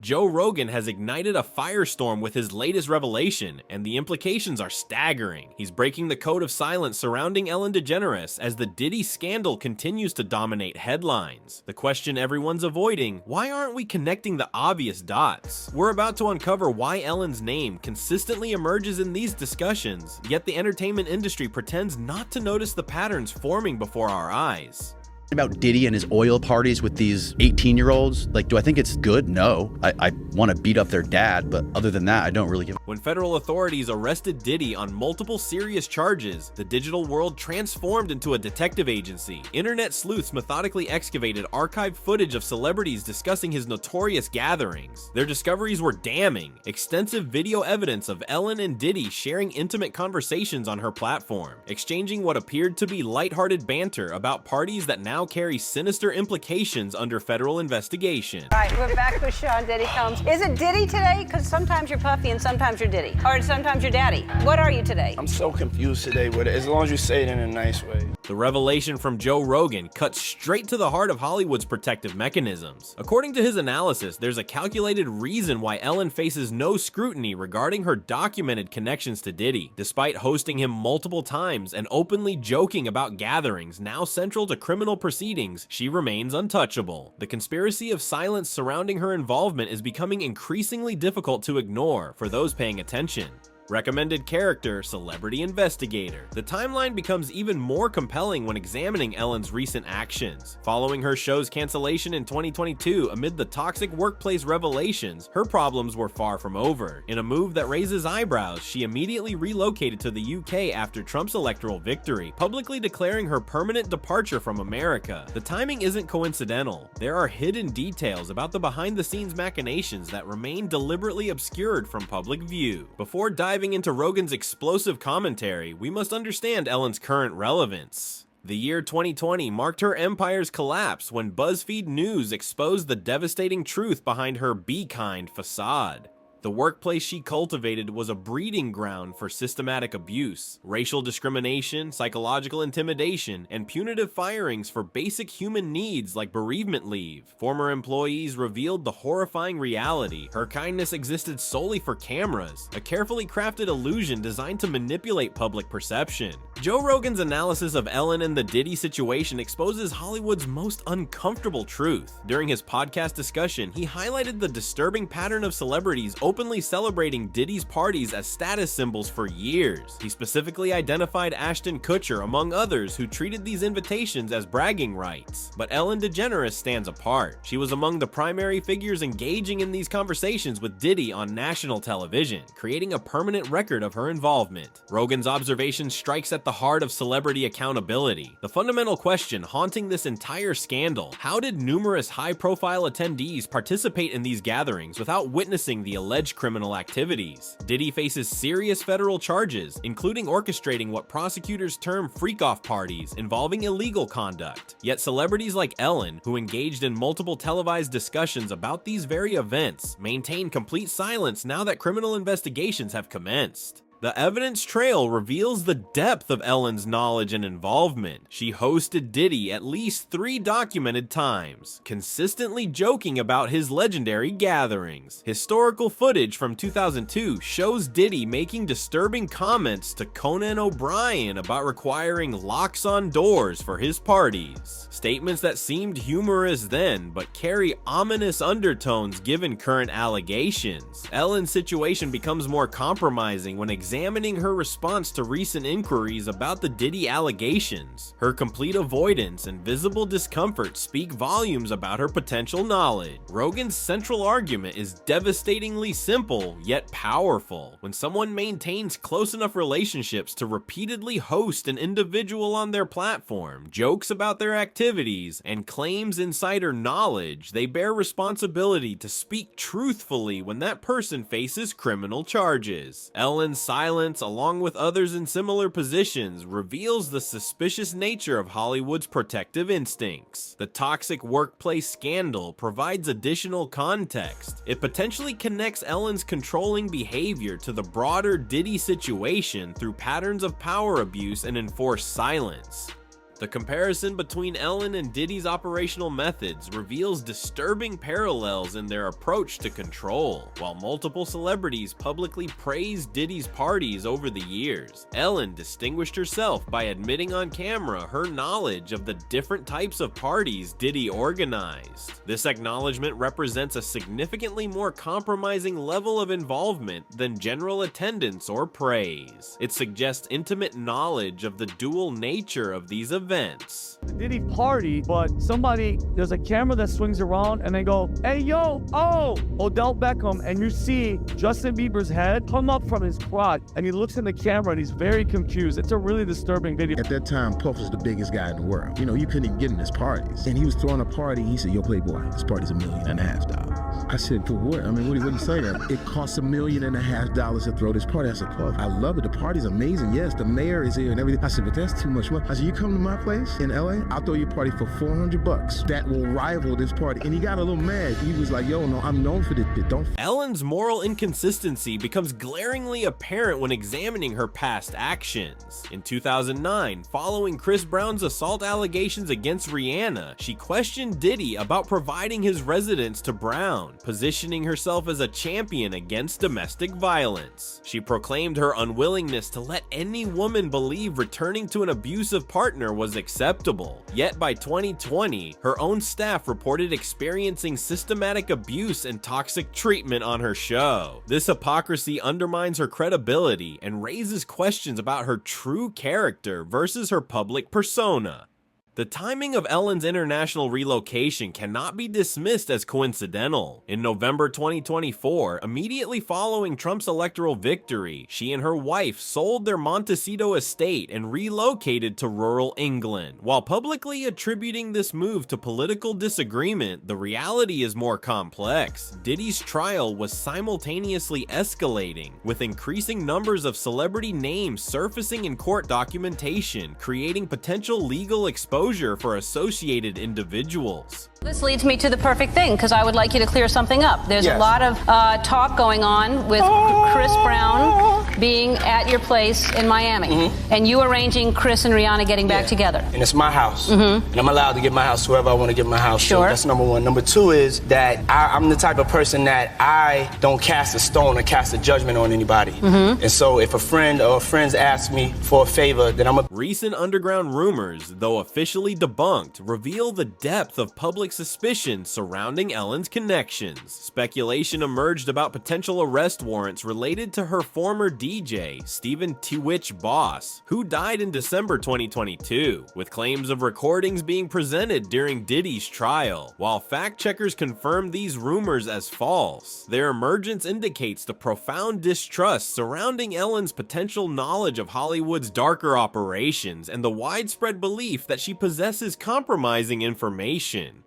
Joe Rogan has ignited a firestorm with his latest revelation, and the implications are staggering. He's breaking the code of silence surrounding Ellen DeGeneres as the Diddy scandal continues to dominate headlines. The question everyone's avoiding: why aren't we connecting the obvious dots? We're about to uncover why Ellen's name consistently emerges in these discussions, yet the entertainment industry pretends not to notice the patterns forming before our eyes. About Diddy and his oil parties with these 18-year-olds. Like, do I think it's good? No. I want to beat up their dad, but other than that, I don't really give. When federal authorities arrested Diddy on multiple serious charges, the digital world transformed into a detective agency. Internet sleuths methodically excavated archived footage of celebrities discussing his notorious gatherings. Their discoveries were damning. Extensive video evidence of Ellen and Diddy sharing intimate conversations on her platform, exchanging what appeared to be lighthearted banter about parties that now carry sinister implications under federal investigation. All right, we're back with Sean Diddy Combs. Is it Diddy today? Because sometimes you're Puffy and sometimes you're Diddy. Or sometimes you're Daddy. What are you today? I'm so confused today with it, as long as you say it in a nice way. The revelation from Joe Rogan cuts straight to the heart of Hollywood's protective mechanisms. According to his analysis, there's a calculated reason why Ellen faces no scrutiny regarding her documented connections to Diddy. Despite hosting him multiple times and openly joking about gatherings now central to criminal proceedings, she remains untouchable. The conspiracy of silence surrounding her involvement is becoming increasingly difficult to ignore for those paying attention. Recommended character, celebrity investigator. The timeline becomes even more compelling when examining Ellen's recent actions. Following her show's cancellation in 2022 amid the toxic workplace revelations, her problems were far from over. In a move that raises eyebrows, she immediately relocated to the UK after Trump's electoral victory, publicly declaring her permanent departure from America. The timing isn't coincidental. There are hidden details about the behind-the-scenes machinations that remain deliberately obscured from public view. Before diving into Rogan's explosive commentary, we must understand Ellen's current relevance. The year 2020 marked her empire's collapse when BuzzFeed News exposed the devastating truth behind her "be kind" facade. The workplace she cultivated was a breeding ground for systematic abuse, racial discrimination, psychological intimidation, and punitive firings for basic human needs like bereavement leave. Former employees revealed the horrifying reality: her kindness existed solely for cameras, a carefully crafted illusion designed to manipulate public perception. Joe Rogan's analysis of Ellen and the Diddy situation exposes Hollywood's most uncomfortable truth. During his podcast discussion, he highlighted the disturbing pattern of celebrities openly celebrating Diddy's parties as status symbols for years. He specifically identified Ashton Kutcher among others who treated these invitations as bragging rights. But Ellen DeGeneres stands apart. She was among the primary figures engaging in these conversations with Diddy on national television, creating a permanent record of her involvement. Rogan's observation strikes at the heart of celebrity accountability. The fundamental question haunting this entire scandal: how did numerous high-profile attendees participate in these gatherings without witnessing the alleged criminal activities? Diddy faces serious federal charges, including orchestrating what prosecutors term freak-off parties involving illegal conduct. Yet celebrities like Ellen, who engaged in multiple televised discussions about these very events, maintain complete silence now that criminal investigations have commenced. The evidence trail reveals the depth of Ellen's knowledge and involvement. She hosted Diddy at least 3 documented times, consistently joking about his legendary gatherings. Historical footage from 2002 shows Diddy making disturbing comments to Conan O'Brien about requiring locks on doors for his parties. Statements that seemed humorous then, but carry ominous undertones given current allegations. Ellen's situation becomes more compromising when examining her response to recent inquiries about the Diddy allegations. Her complete avoidance and visible discomfort speak volumes about her potential knowledge. Rogan's central argument is devastatingly simple, yet powerful. When someone maintains close enough relationships to repeatedly host an individual on their platform, jokes about their activities, and claims insider knowledge, they bear responsibility to speak truthfully when that person faces criminal charges. Ellen's silence, along with others in similar positions, reveals the suspicious nature of Hollywood's protective instincts. The toxic workplace scandal provides additional context. It potentially connects Ellen's controlling behavior to the broader Diddy situation through patterns of power abuse and enforced silence. The comparison between Ellen and Diddy's operational methods reveals disturbing parallels in their approach to control. While multiple celebrities publicly praised Diddy's parties over the years, Ellen distinguished herself by admitting on camera her knowledge of the different types of parties Diddy organized. This acknowledgement represents a significantly more compromising level of involvement than general attendance or praise. It suggests intimate knowledge of the dual nature of these events. Diddy party, but there's a camera that swings around and they go, hey yo, oh, Odell Beckham, and you see Justin Bieber's head come up from his crotch, and he looks in the camera and he's very confused. It's a really disturbing video. At that time, Puff was the biggest guy in the world. You know, you couldn't even get in his parties. And he was throwing a party. He said, yo, Playboy, this party's $1.5 million. I said, for what? I mean, what are you saying? It costs $1.5 million to throw this party. I said, Puff, I love it. The party's amazing. Yes, the mayor is here and everything. I said, but that's too much money. I said, you come to my place in LA, I'll throw you a party for $400. That will rival this party. And he got a little mad. He was like, yo, no, I'm known for this shit. Don't. Ellen's moral inconsistency becomes glaringly apparent when examining her past actions. In 2009, following Chris Brown's assault allegations against Rihanna, she questioned Diddy about providing his residence to Brown, positioning herself as a champion against domestic violence. She proclaimed her unwillingness to let any woman believe returning to an abusive partner was acceptable. Yet by 2020, her own staff reported experiencing systematic abuse and toxic treatment on her show. This hypocrisy undermines her credibility and raises questions about her true character versus her public persona. The timing of Ellen's international relocation cannot be dismissed as coincidental. In November 2024, immediately following Trump's electoral victory, she and her wife sold their Montecito estate and relocated to rural England. While publicly attributing this move to political disagreement, the reality is more complex. Diddy's trial was simultaneously escalating, with increasing numbers of celebrity names surfacing in court documentation, creating potential legal exposure for associated individuals. This leads me to the perfect thing, because I would like you to clear something up. There's a lot of talk going on with Chris Brown being at your place in Miami, and you arranging Chris and Rihanna getting back together. And it's my house, and I'm allowed to give my house to whoever I want to give my house to. That's number one. Number two is that I'm the type of person that I don't cast a stone or cast a judgment on anybody. And so if a friend or friends ask me for a favor, then I'm a... Recent underground rumors, though officially debunked, reveal the depth of public suspicion surrounding Ellen's connections. Speculation emerged about potential arrest warrants related to her former DJ, Stephen Twitch Boss, who died in December 2022, with claims of recordings being presented during Diddy's trial. While fact-checkers confirmed these rumors as false, their emergence indicates the profound distrust surrounding Ellen's potential knowledge of Hollywood's darker operations and the widespread belief that she possesses compromising information.